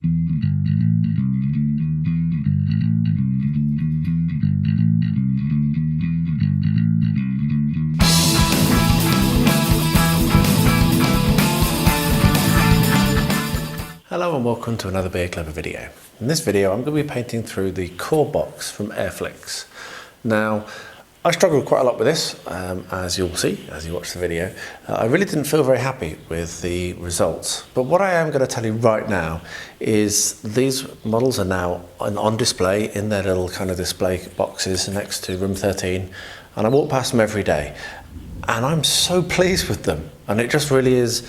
Hello and welcome to another Beer Clever video. In this video I'm going to be painting through the core box from AirFlix. Now I struggled quite a lot with this, as you'll see as you watch the video. I really didn't feel very happy with the results, but what I am going to tell you right now is these models are now on display in their little kind of display boxes next to room 13, and I walk past them every day and I'm so pleased with them, and it just really is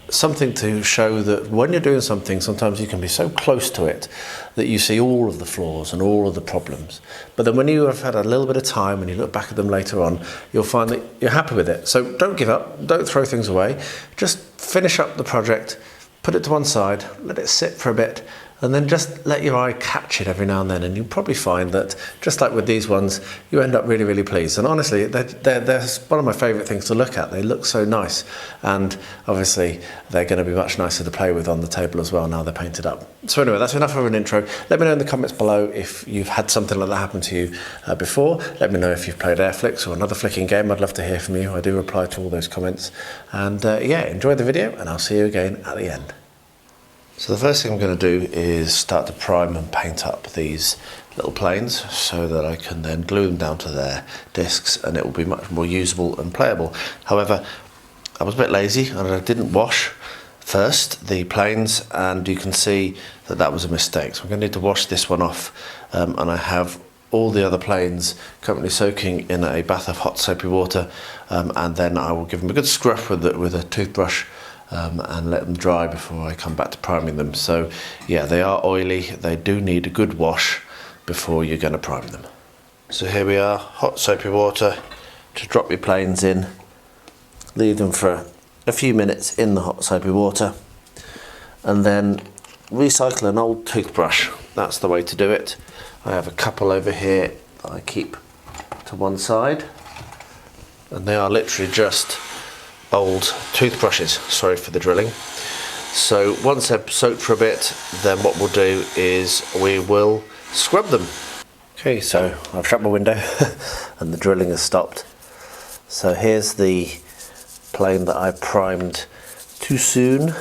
something to show that when you're doing something, sometimes you can be so close to it that you see all of the flaws and all of the problems. But then when you have had a little bit of time and you look back at them later on, you'll find that you're happy with it. So don't give up, don't throw things away, just finish up the project, put it to one side, let it sit for a bit, and then just let your eye catch it every now and then, and you'll probably find that, just like with these ones, you end up really, really pleased. And honestly, they're one of my favourite things to look at. They look so nice, and obviously they're going to be much nicer to play with on the table as well now they're painted up. So anyway, that's enough of an intro. Let me know in the comments below if you've had something like that happen to you before. Let me know if you've played AirFlix or another flicking game. I'd love to hear from you. I do reply to all those comments. And yeah, enjoy the video, and I'll see you again at the end. So the first thing I'm going to do is start to prime and paint up these little planes so that I can then glue them down to their discs, and it will be much more usable and playable. However, I was a bit lazy and I didn't wash first the planes, and you can see that that was a mistake. So I'm going to need to wash this one off, and I have all the other planes currently soaking in a bath of hot soapy water, and then I will give them a good scrub with a toothbrush, and let them dry before I come back to priming them. So yeah, they are oily, they do need a good wash before you're going to prime them. So here we are, hot soapy water, to drop your planes in, leave them for a few minutes in the hot soapy water, and then recycle an old toothbrush. That's the way to do it. I have a couple over here that I keep to one side, and they are literally just old toothbrushes, sorry for the drilling. So once they're soaked for a bit, then what we'll do is we will scrub them. Okay, so I've shut my window and the drilling has stopped. So here's the plane that I primed too soon,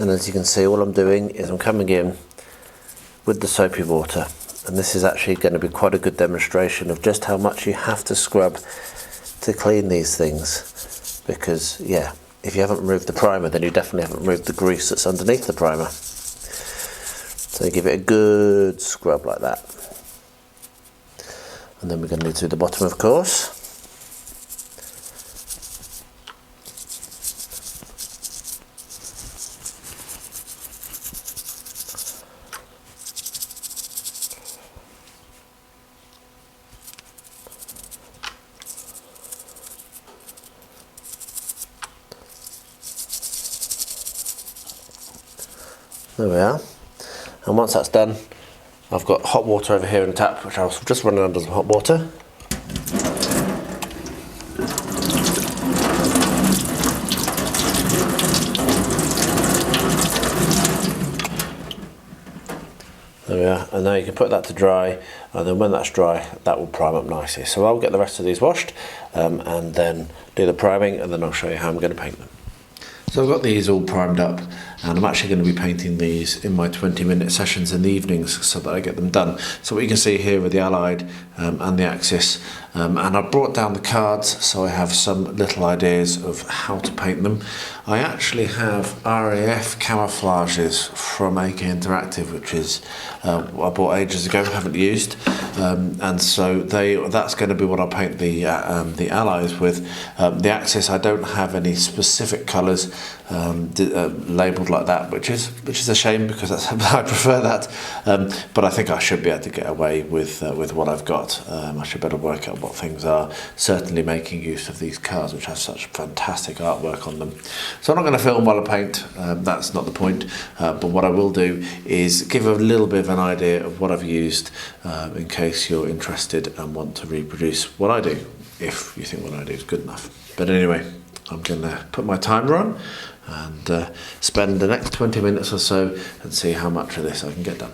and as you can see, all I'm doing is I'm coming in with the soapy water, and this is actually going to be quite a good demonstration of just how much you have to scrub to clean these things. Because yeah, if you haven't removed the primer, then you definitely haven't removed the grease that's underneath the primer. So you give it a good scrub like that. And then we're going to do the bottom, of course. There we are, and once that's done, I've got hot water over here in the tap, which I'll just run under some hot water. There we are, and now you can put that to dry, and then when that's dry, that will prime up nicely. So I'll get the rest of these washed, and then do the priming, and then I'll show you how I'm going to paint them. So I've got these all primed up, and I'm actually going to be painting these in my 20-minute sessions in the evenings so that I get them done. So what you can see here with the Allied and the Axis, and I've brought down the cards so I have some little ideas of how to paint them. I actually have RAF camouflages from AK Interactive, which is I bought ages ago, haven't used, and so that's going to be what I'll paint the Allies with. The Axis, I don't have any specific colours labelled like that, which is a shame because I prefer that. But I think I should be able to get away with what I've got. I should better work out what things are. Certainly making use of these cards, which have such fantastic artwork on them. So I'm not going to film while I paint. That's not the point. But what I will do is give a little bit of an idea of what I've used, in case you're interested and want to reproduce what I do, if you think what I do is good enough. But anyway, I'm going to put my timer on, and spend the next 20 minutes or so and see how much of this I can get done.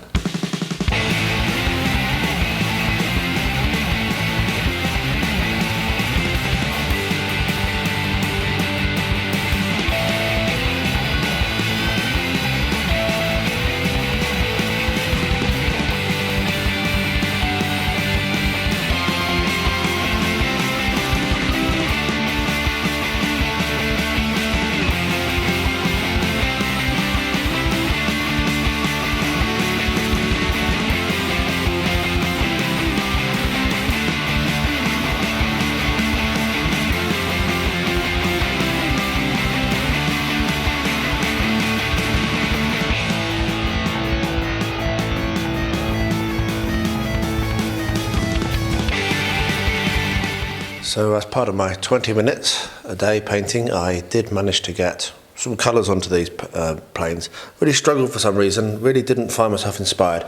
So as part of my 20 minutes a day painting, I did manage to get some colours onto these planes. Really struggled for some reason, really didn't find myself inspired,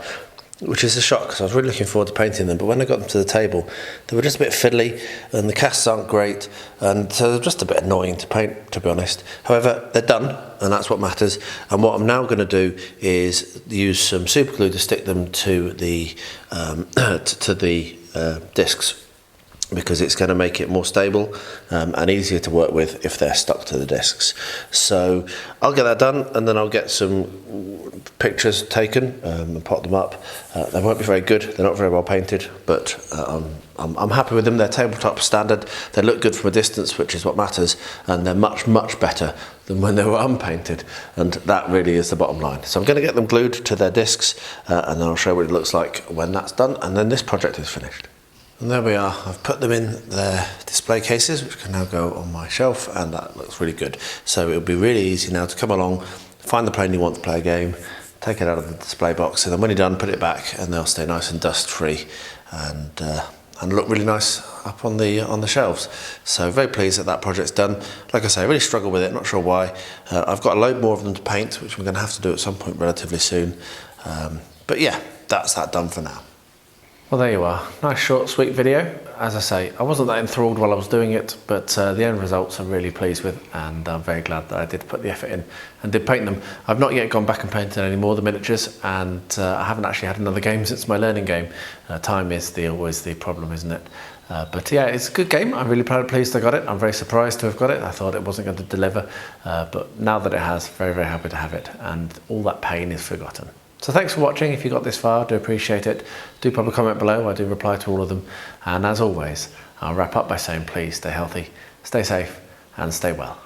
which is a shock because I was really looking forward to painting them, but when I got them to the table they were just a bit fiddly and the casts aren't great, and so they're just a bit annoying to paint, to be honest. However, they're done and that's what matters, and what I'm now going to do is use some super glue to stick them to the discs, because it's going to make it more stable and easier to work with if they're stuck to the discs. So I'll get that done and then I'll get some pictures taken and pop them up. They won't be very good, they're not very well painted, but I'm happy with them. They're tabletop standard, they look good from a distance, which is what matters, and they're much better than when they were unpainted, and that really is the bottom line. So I'm going to get them glued to their discs and then I'll show you what it looks like when that's done, and then this project is finished. And there we are, I've put them in their display cases, which can now go on my shelf, and that looks really good. So it'll be really easy now to come along, find the plane you want to play a game, take it out of the display box, and then when you're done, put it back, and they'll stay nice and dust free and look really nice up on the shelves. So very pleased that that project's done. Like I say, I really struggle with it, not sure why. I've got a load more of them to paint, which I'm going to have to do at some point relatively soon. But yeah, that's that done for now. Well, there you are. Nice short sweet video. As I say, I wasn't that enthralled while I was doing it, but the end results I'm really pleased with, and I'm very glad that I did put the effort in and did paint them. I've not yet gone back and painted any more of the miniatures, and I haven't actually had another game since my learning game. Time is always the problem, isn't it? But yeah, it's a good game. I'm really pleased I got it. I'm very surprised to have got it. I thought it wasn't going to deliver, but now that it has, very happy to have it, and all that pain is forgotten. So thanks for watching. If you got this far, I do appreciate it. Do pop a comment below, I do reply to all of them. And as always, I'll wrap up by saying please stay healthy, stay safe, and stay well.